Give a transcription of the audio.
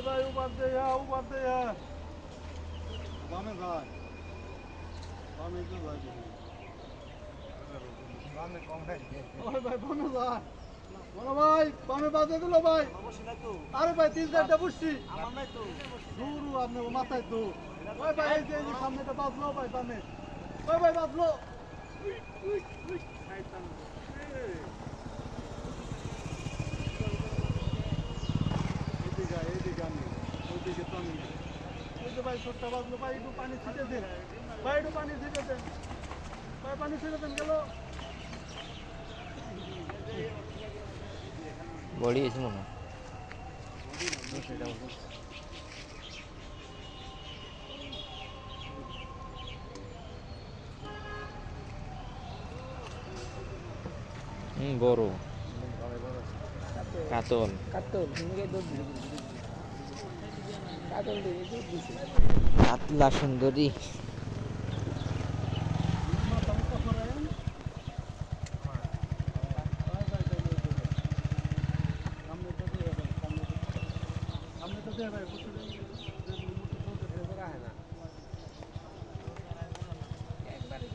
ভাই উপার দে বামে ভাই বামে তো ভাই বামে কম ভাই ওই ভাই বামে ভাই বলো ভাই বামে বাজে দিল ভাই আরে ভাই তিন চারটা বুঝছি আমার নাই তো দূর আপনি মাথায় তো ওই ভাই এই যে সামনেটা বাজলো ভাই বামে ওই ভাই বাজলো ভাই ছোটটা বাজলো ভাই একটু পানি ছিটে দেন ভাই একটু পানি ছিটে দেন ভাই পানি ছিটে দেন গেল বডি এসে মনে বড় কাতল কাতলা সুন্দরী একবারে